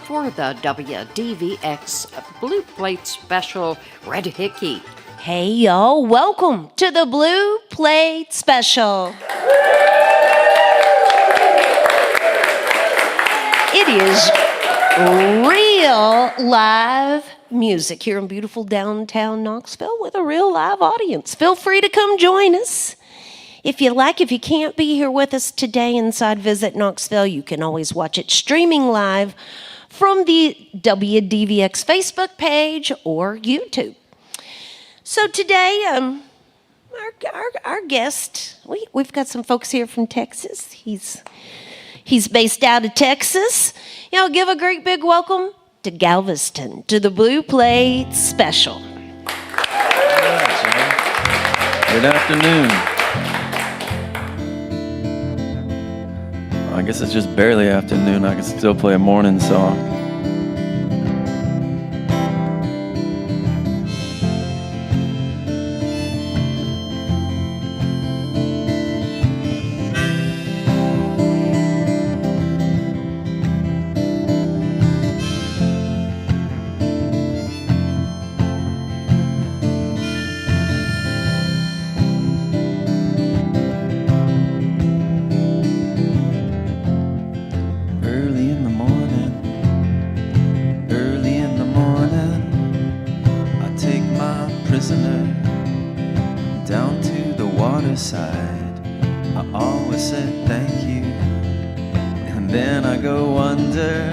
for the WDVX Blue Plate Special Red Hickey. Hey, y'all. Welcome to the Blue Plate Special. It is real live music here in beautiful downtown Knoxville with a real live audience. Feel free to come join us. If you like, if you can't be here with us today inside Visit Knoxville, you can always watch it streaming live from the WDVX Facebook page or YouTube. So today, our guest, we've got some folks here from Texas. He's based out of Texas. Y'all give a great big welcome to Galvezton, to the Blue Plate Special. Good afternoon. I guess it's just barely afternoon. I can still play a morning song. Down to the waterside, I always say thank you, and then I go under,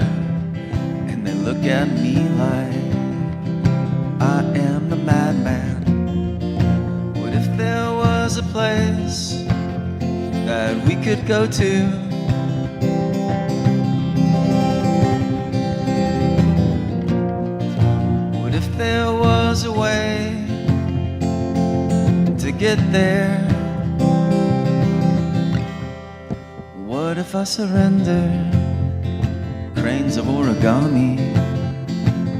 and they look at me like I am the madman. What if there was a place that we could go to? What if there was a way to get there? What if I surrender? Cranes of origami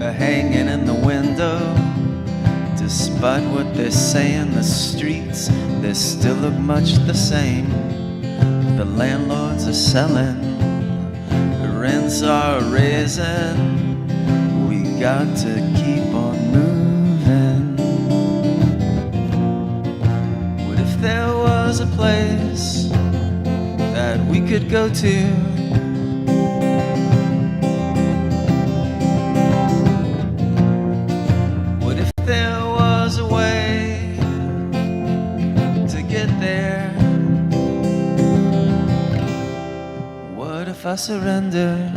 are hanging in the window. Despite what they say in the streets, they still look much the same. The landlords are selling, the rents are raising. We got to keep on moving. There was a place that we could go to. What if there was a way to get there? What if I surrender?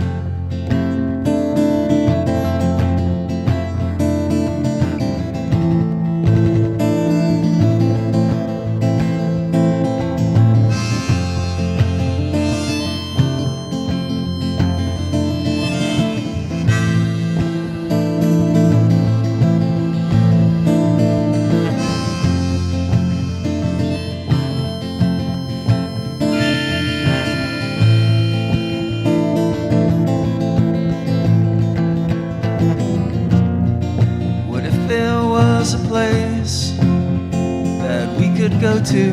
A place that we could go to.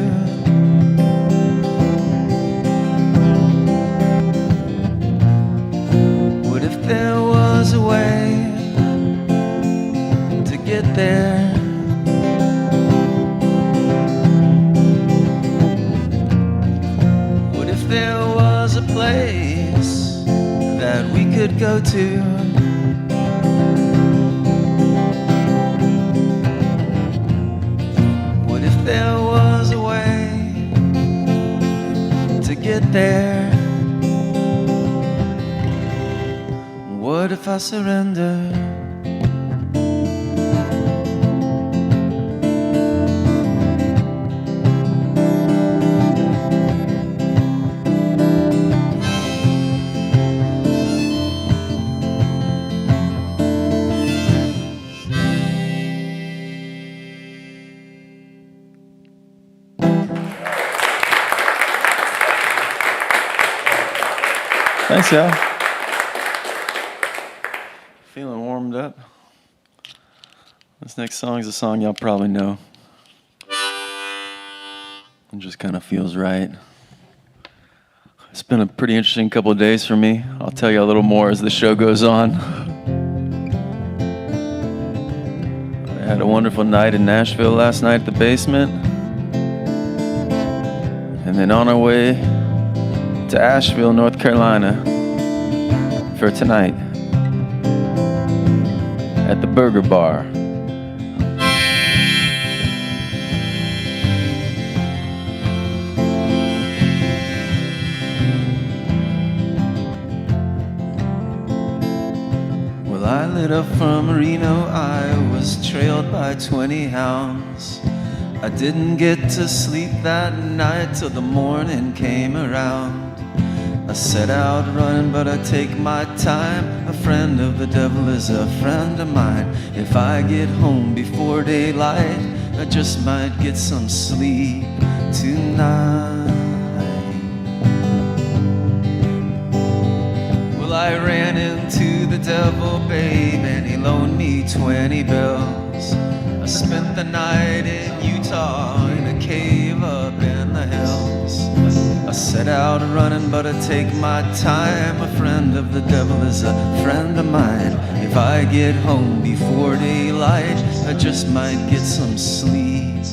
What if there was a way to get there? What if there was a place that we could go to? There was a way to get there. What if I surrender? Thanks, y'all. Feeling warmed up. This next song is a song y'all probably know. It just kind of feels right. It's been a pretty interesting couple of days for me. I'll tell you a little more as the show goes on. I had a wonderful night in Nashville last night at the Basement. And then on our way to Asheville, North Carolina for tonight at the Burger Bar. I lit up from Reno, I was trailed by 20 hounds. I didn't get to sleep that night till the morning came around. I set out running, but I take my time. A friend of the devil is a friend of mine. If I get home before daylight, I just might get some sleep tonight. Well, I ran into the devil, babe, and he loaned me 20 bills. I spent the night in Utah in a cave up in the hills. I set out running, but I take my time. A friend of the devil is a friend of mine. If I get home before daylight, I just might get some sleep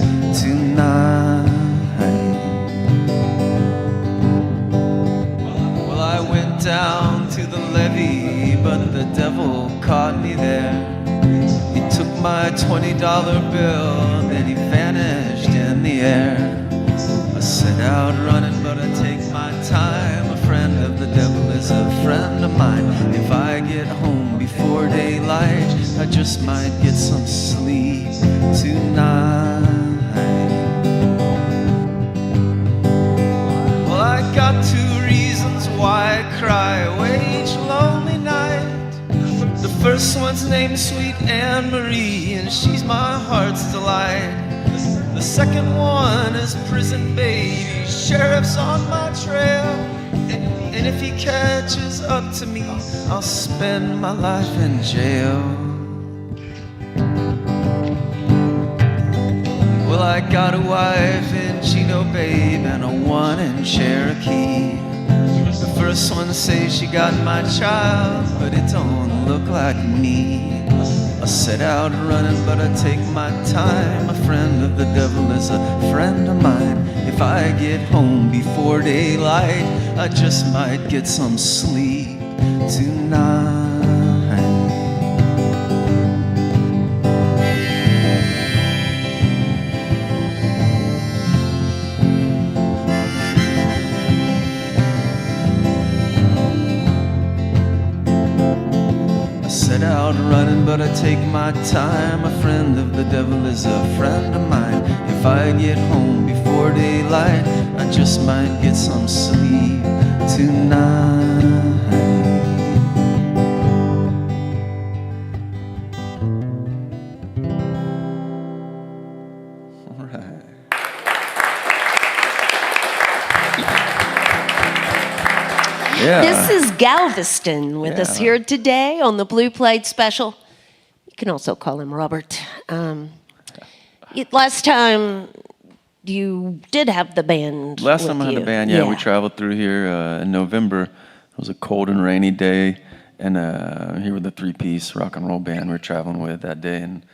tonight. Well, I went down to the levee, but the devil caught me there. He took my $20 bill, then he vanished in the air. I set out running, but I take my time. A friend of the devil is a friend of mine. If I get home before daylight, I just might get some sleep tonight. Well, I got 2 reasons why I cry away each lonely night. The first one's named Sweet Anne Marie, and she's my heart's delight. The second one is prison baby, sheriff's on my trail. And if he catches up to me, I'll spend my life in jail. Well, I got a wife in Chino, babe, and a one in Cherokee. The first one says she got my child, but it don't look like me. I set out running, but I take my time. A friend of the devil is a friend of mine. If I get home before daylight, I just might get some sleep tonight. Set out running, but I take my time. A friend of the devil is a friend of mine. If I get home before daylight, I just might get some sleep tonight. All right. Yeah. This is Galvezton with us here today on the Blue Plate Special. You can also call him Robert. Last time you did have the band. Last time I had the band, we traveled through here in November. It was a cold and rainy day, and here were the 3-piece rock and roll band we were traveling with that day, and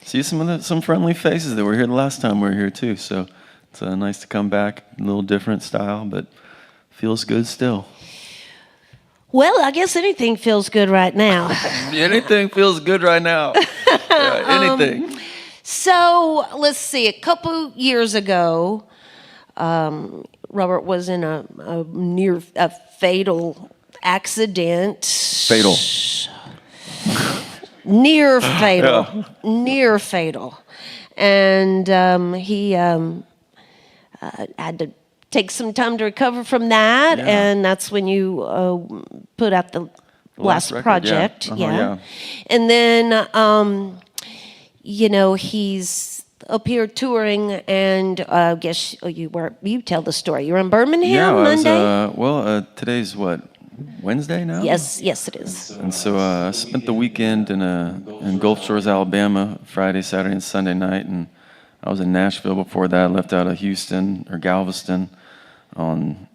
see some friendly faces that were here the last time we were here too. So it's nice to come back, a little different style, but feels good still. Well, I guess anything feels good right now. Anything feels good right now. Anything. So let's see. A couple years ago, Robert was in a fatal accident. Fatal. Near fatal. Yeah. Near fatal. And he had to take some time to recover from that, and that's when you put out the last project. And then he's up here touring, and I guess you tell the story. You're in Birmingham Monday? Today's what, Wednesday now? Yes, it is. And so I spent the weekend in Gulf Shores, Alabama, Friday, Saturday, and Sunday night, and I was in Nashville before that. I left out of Galveston on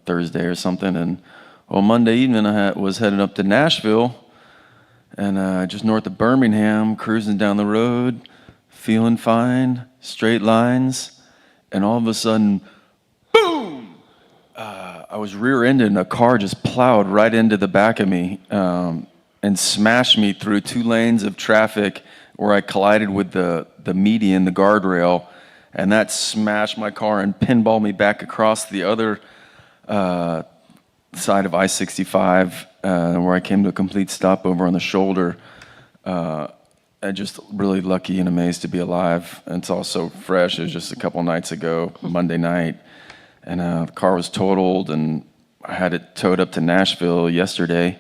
Thursday or something. And Monday evening I was heading up to Nashville, and just north of Birmingham, cruising down the road, feeling fine, straight lines, and all of a sudden, boom! I was rear-ended, and a car just plowed right into the back of me and smashed me through 2 lanes of traffic, where I collided with the median, the guardrail, and that smashed my car and pinballed me back across the other side of I-65, where I came to a complete stop over on the shoulder. I'm just really lucky and amazed to be alive. And it's all so fresh. It was just a couple nights ago, Monday night, and the car was totaled, and I had it towed up to Nashville yesterday,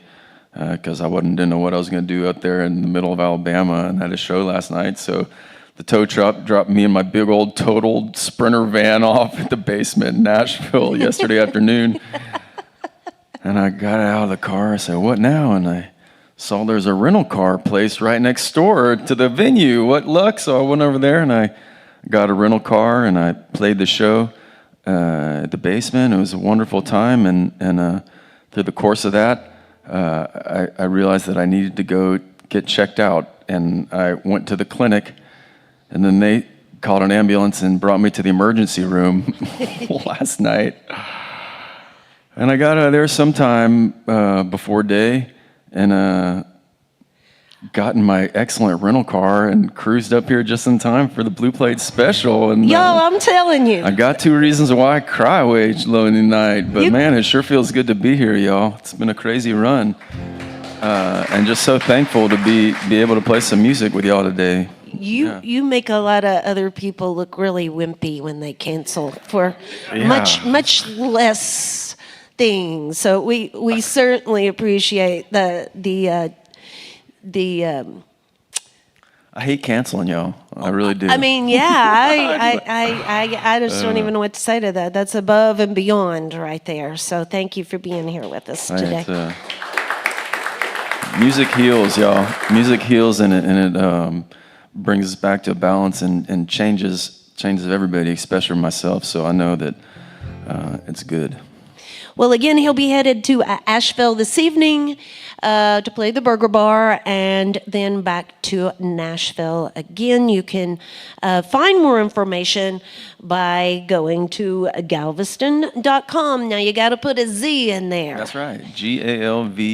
because I didn't know what I was going to do up there in the middle of Alabama, and had a show last night. So the tow truck dropped me and my big old totaled Sprinter van off at the basement in Nashville yesterday afternoon. And I got out of the car. I said, "What now?" And I saw there's a rental car place right next door to the venue. What luck. So I went over there and I got a rental car, and I played the show at the basement. It was a wonderful time. And through the course of that, I realized that I needed to go get checked out, and I went to the clinic, and then they called an ambulance and brought me to the emergency room last night. And I got out of there sometime before day, and got in my excellent rental car and cruised up here just in time for the Blue Plate special. And Y'all, I'm telling you. I got 2 reasons why I cry way lonely night. But man, it sure feels good to be here, y'all. It's been a crazy run. And just so thankful to be able to play some music with y'all today. You make a lot of other people look really wimpy when they cancel for much less things. So we certainly appreciate the I hate canceling y'all. I really do. I mean, yeah, I just don't even know what to say to that. That's above and beyond right there. So thank you for being here with us today. Music heals, y'all. Music heals, and it brings us back to a balance and changes everybody, especially myself. So I know that it's good. Well, again, he'll be headed to Asheville this evening to play the Burger Bar, and then back to Nashville again. You can find more information by going to galveston.com. Now, you got to put a Z in there. That's right. GALVEZTON.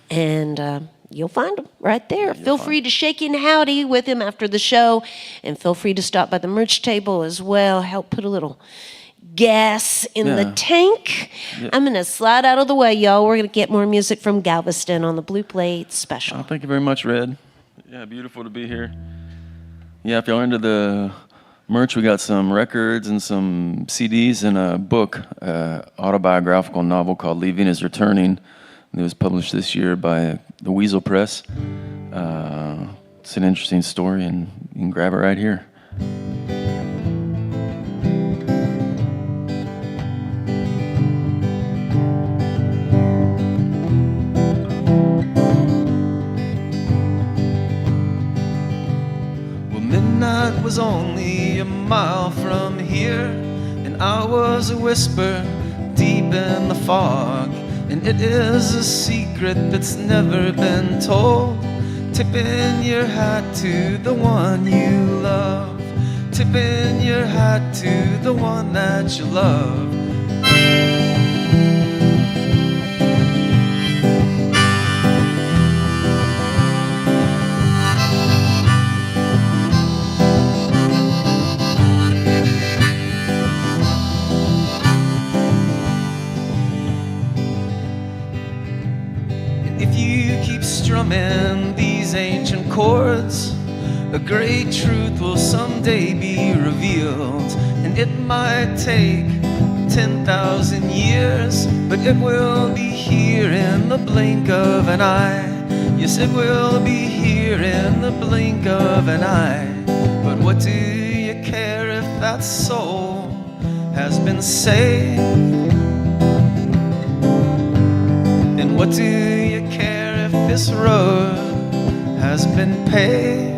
And you'll find him right there. Feel free to shake and howdy with him after the show, and feel free to stop by the merch table as well. Help put a little gas in the tank. Yeah. I'm going to slide out of the way, y'all. We're going to get more music from Galveston on the Blue Plate special. Oh, thank you very much, Red. Yeah, beautiful to be here. Yeah, if y'all into the merch, we got some records and some CDs and a book, autobiographical novel called Leaving is Returning. It was published this year by the Weasel Press. It's an interesting story, and you can grab it right here. Midnight was only a mile from here, and I was a whisper deep in the fog. And it is a secret that's never been told. Tipping your hat to the one you love. Tipping your hat to the one that you love. If you keep strumming these ancient chords, a great truth will someday be revealed. And it might take 10,000 years, but it will be here in the blink of an eye. Yes, it will be here in the blink of an eye. But what do you care if that soul has been saved? And what do you care if this road has been paved?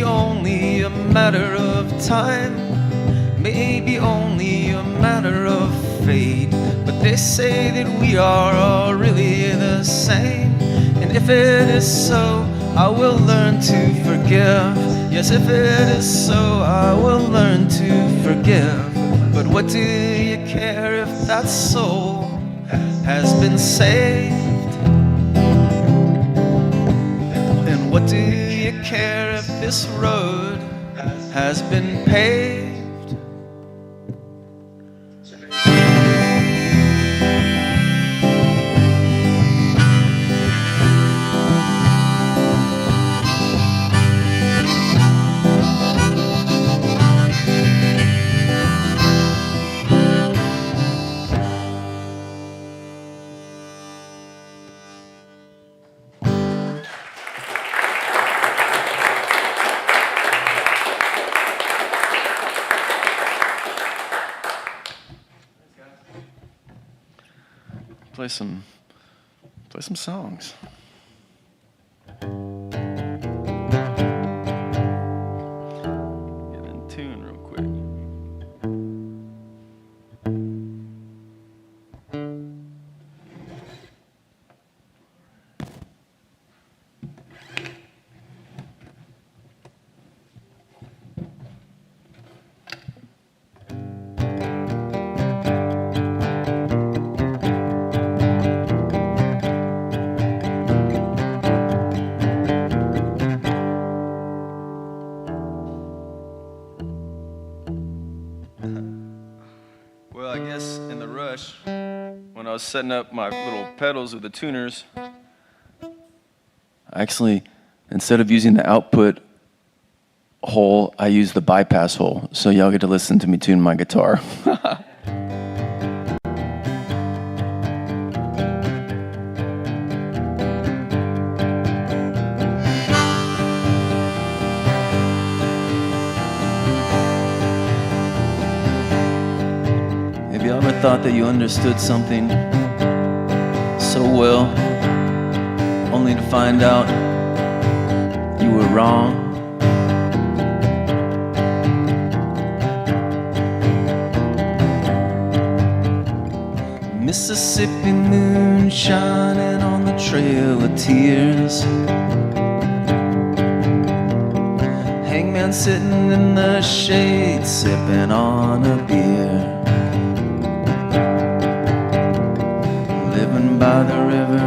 only a matter of time, maybe only a matter of fate. But they say that we are all really the same. And if it is so, I will learn to forgive. Yes, if it is so, I will learn to forgive. But what do you care if that soul has been saved? And what do you care if this road has been paved? Play some songs. Get in tune real quick. Well, I guess in the rush, when I was setting up my little pedals with the tuners, actually, instead of using the output hole, I used the bypass hole. So y'all get to listen to me tune my guitar. Have you ever thought that you understood something so well, only to find out you were wrong? Mississippi moon shining on the trail of tears, hangman sitting in the shade sipping on a beer, living by the river,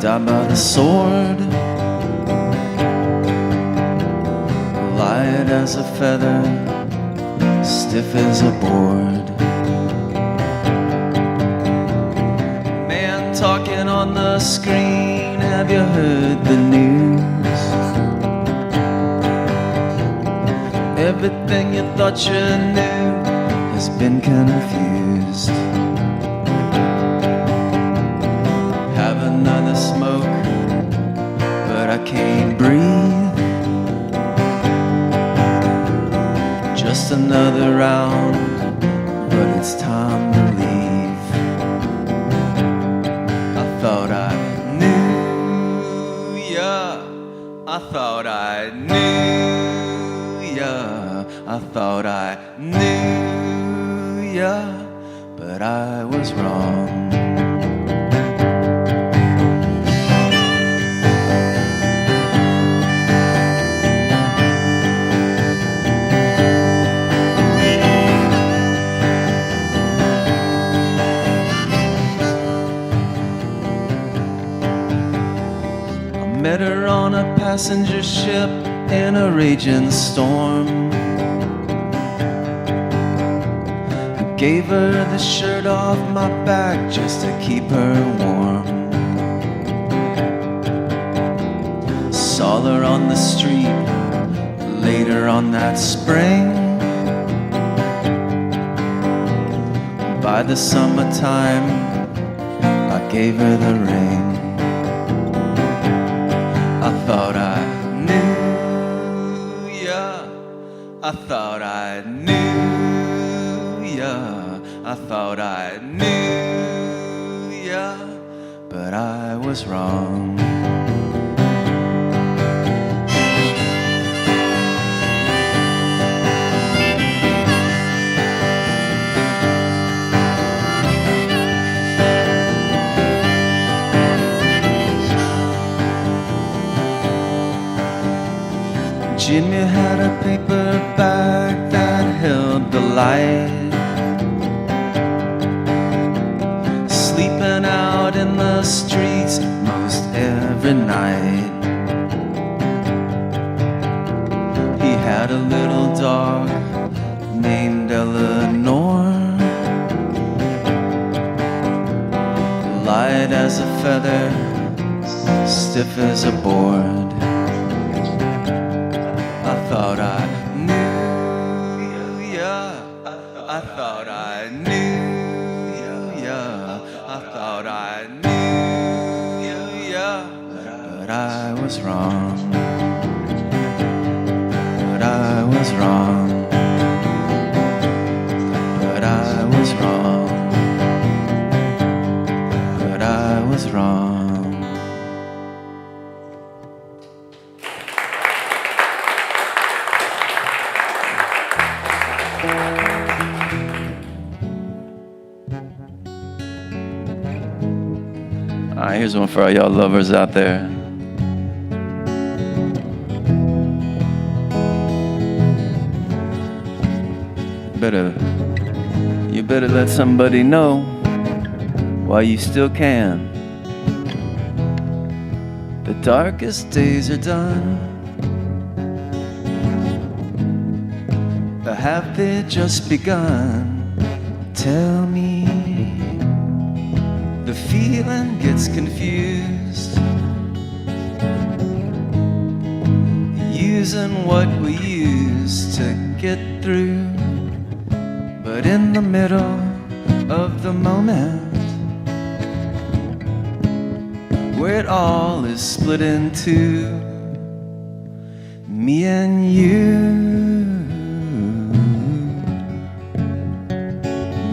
die by the sword, light as a feather, stiff as a board. Man talking on the screen, have you heard the news? Everything you thought you knew has been confused. Have another smoke, but I can't breathe. Just another round, but it's time to leave. I thought I knew ya, I thought I knew ya, I thought I knew ya, but I was wrong. Met her on a passenger ship in a raging storm. Gave her the shirt off my back just to keep her warm. Saw her on the street later on that spring. By the summertime, I gave her the ring. I thought I knew ya, I thought I knew ya, I thought I knew ya, but I was wrong. a paper bag that held the light, sleeping out in the streets most every night. He had a little dog named Eleanor, light as a feather, stiff as a board. I thought I knew ya, I thought I knew ya, I thought I knew ya, but I was wrong, but I was wrong, but I was wrong, but I was wrong. Alright, here's one for all y'all lovers out there. You better let somebody know while you still can. The darkest days are done. Or have they just begun? Tell me. The feeling gets confused, using what we used to get through. But in the middle of the moment, where it all is split in two, me and you,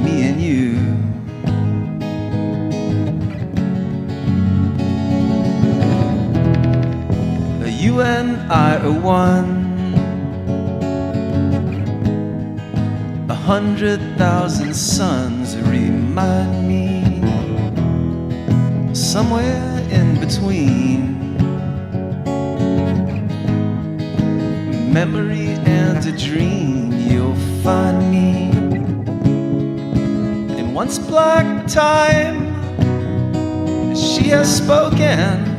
me and you. You and I are one. 100,000 suns remind me, somewhere in between memory and a dream, you'll find me. In once black time, she has spoken.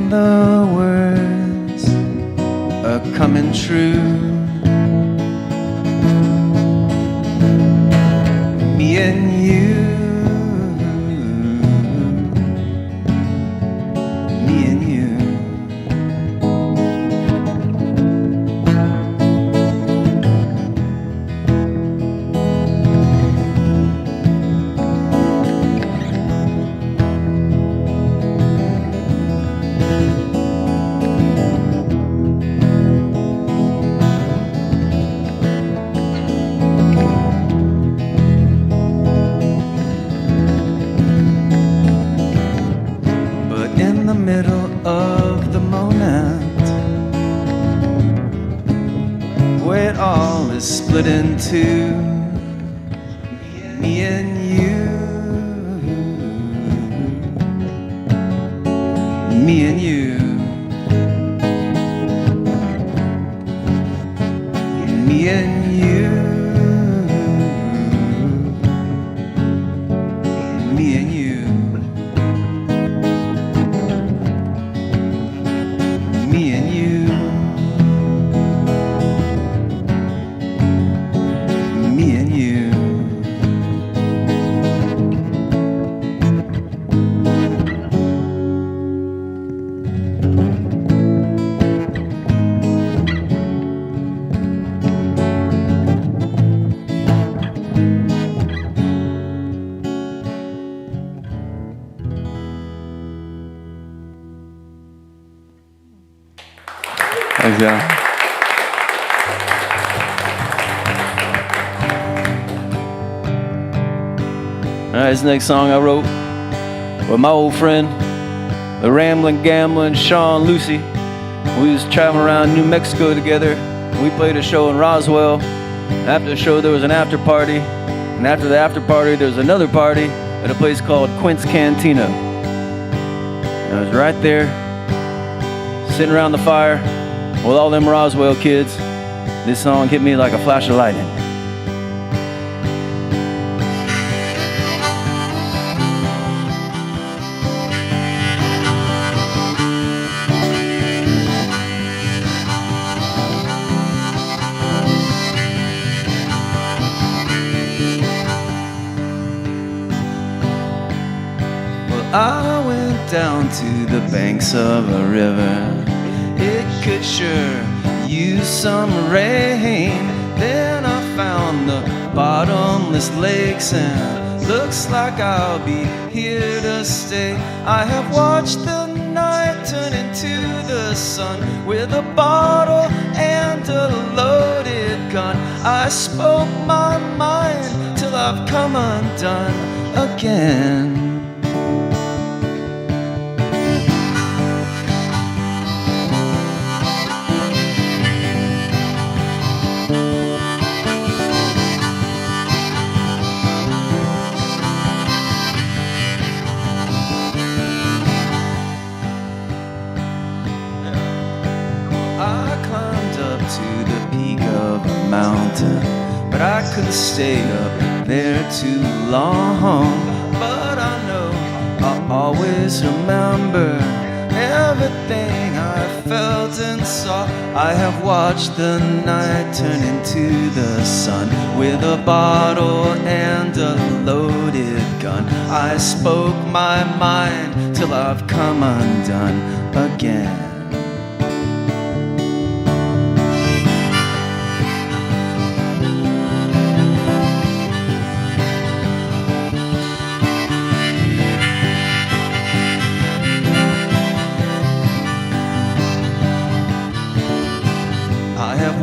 The words are coming true. Me and you, me and you. Middle of the moment, where it all is split in two, me and you, me and you, me and you, me and you. Me and you, me and you. Thanks, y'all. Alright, this next song I wrote with my old friend, the rambling, gambling Sean Lucy. We was traveling around New Mexico together. We played a show in Roswell. After the show, there was an after party. And after the after party, there was another party at a place called Quint's Cantina. I was right there, sitting around the fire with all them Roswell kids. This song hit me like a flash of lightning. I went down to the banks of a river. It could sure use some rain. Then I found the bottomless lakes, and looks like I'll be here to stay. I have watched the night turn into the sun with a bottle and a loaded gun. I spoke my mind till I've come undone again. Mountain, but I couldn't stay up there too long. But I know I'll always remember everything I felt and saw. I have watched the night turn into the sun with a bottle and a loaded gun. I spoke my mind till I've come undone again.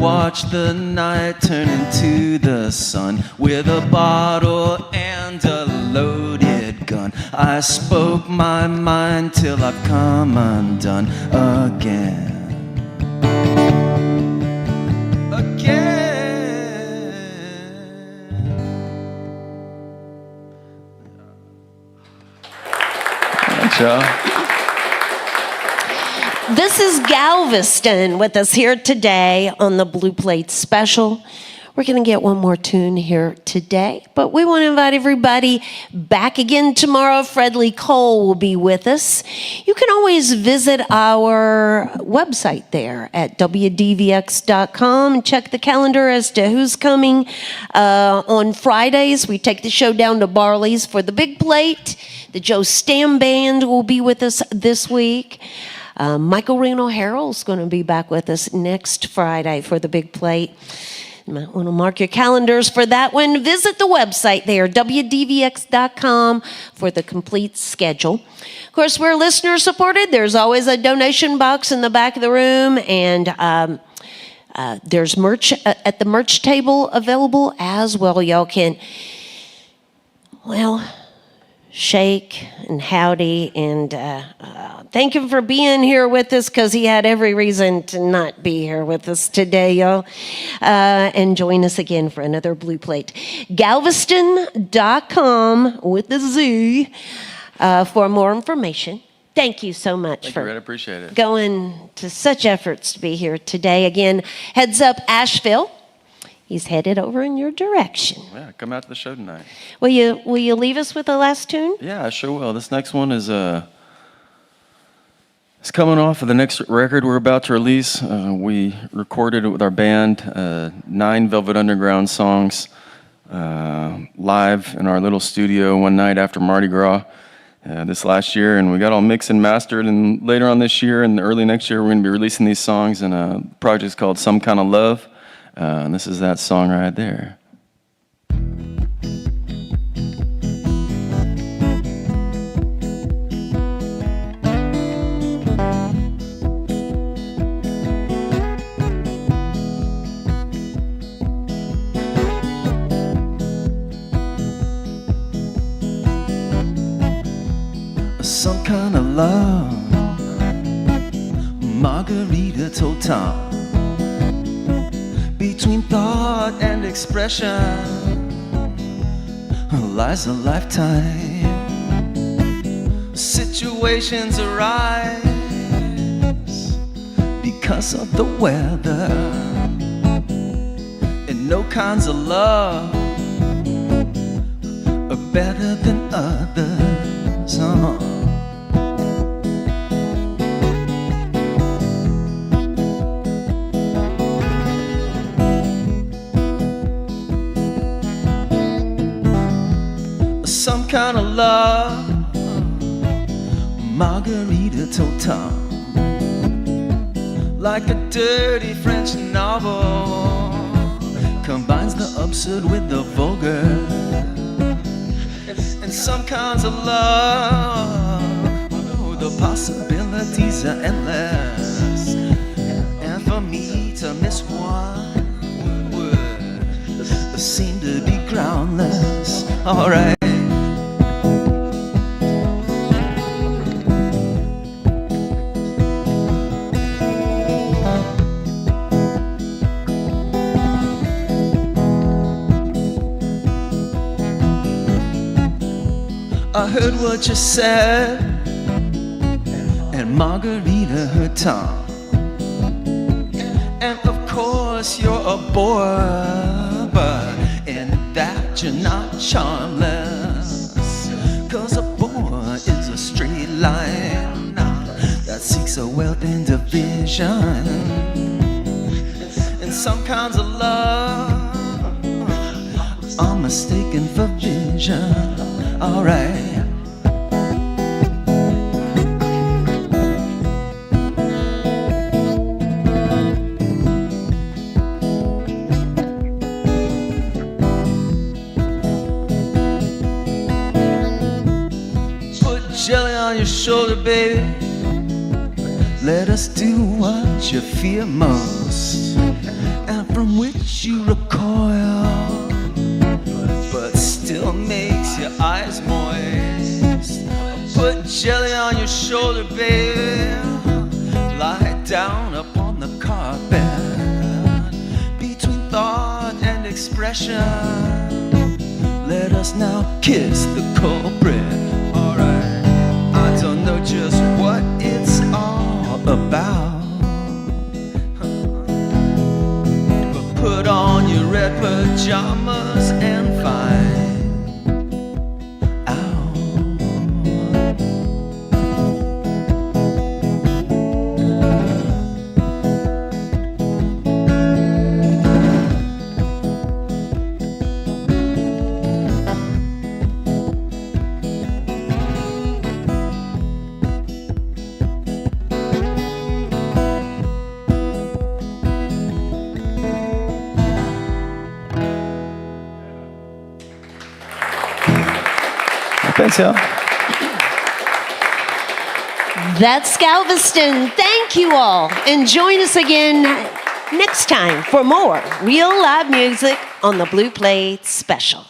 Watch the night turn into the sun with a bottle and a loaded gun. I spoke my mind till I've come undone again. Thanks, y'all. This is Galveston with us here today on the Blue Plate Special. We're going to get one more tune here today, but we want to invite everybody back again tomorrow. Fred Lee Cole will be with us. You can always visit our website there at WDVX.com and check the calendar as to who's coming. On Fridays, we take the show down to Barley's for the big plate. The Joe Stam Band will be with us this week. Michael Reno Harrell's going to be back with us next Friday for the big plate. You might want to mark your calendars for that one. Visit the website there, WDVX.com, for the complete schedule. Of course, we're listener supported. There's always a donation box in the back of the room, and there's merch at the merch table available as well. Y'all can, shake and howdy and thank him for being here with us, because he had every reason to not be here with us today, y'all. And join us again for another Blue Plate. Galveston.com with the Z for more information. Thank you so much for appreciate it. Going to such efforts to be here today. Again, heads up Asheville. He's headed over in your direction. Yeah, come out to the show tonight. Will you leave us with the last tune? Yeah, I sure will. This next one is it's coming off of the next record we're about to release. We recorded it with our band, 9 Velvet Underground songs, live in our little studio one night after Mardi Gras this last year, and we got all mixed and mastered. And later on this year and early next year, we're going to be releasing these songs in a project called Some Kind of Love. And this is that song right there. Some kind of love, Margarita told Tom. Between thought and expression lies a lifetime. situations arise because of the weather, and no kinds of love are better than others. Some kind of love, Margarita told Tom, like a dirty French novel, combines the absurd with the vulgar. And some kinds of love, oh, the possibilities are endless, and for me to miss one would seem to be groundless. Alright. I heard what you said, and Margarita heard Tom. And of course you're a bore, but in that you're not charmless. 'Cause a bore is a straight line that seeks a well-aimed division. And some kinds of love are mistaken for vision. Alright. Put jelly on your shoulder, baby. Let us do what you fear most, and from which you recoil, but still makes your eyes moist. Put jelly on your shoulder, baby. Lie down upon the carpet, between thought and expression. Let us now kiss the culprit. Alright, I don't know just what it's all about, but put on your red pajamas and find out. Thanks, y'all. That's Galveston. Thank you all. And join us again next time for more real live music on the Blue Plate Special.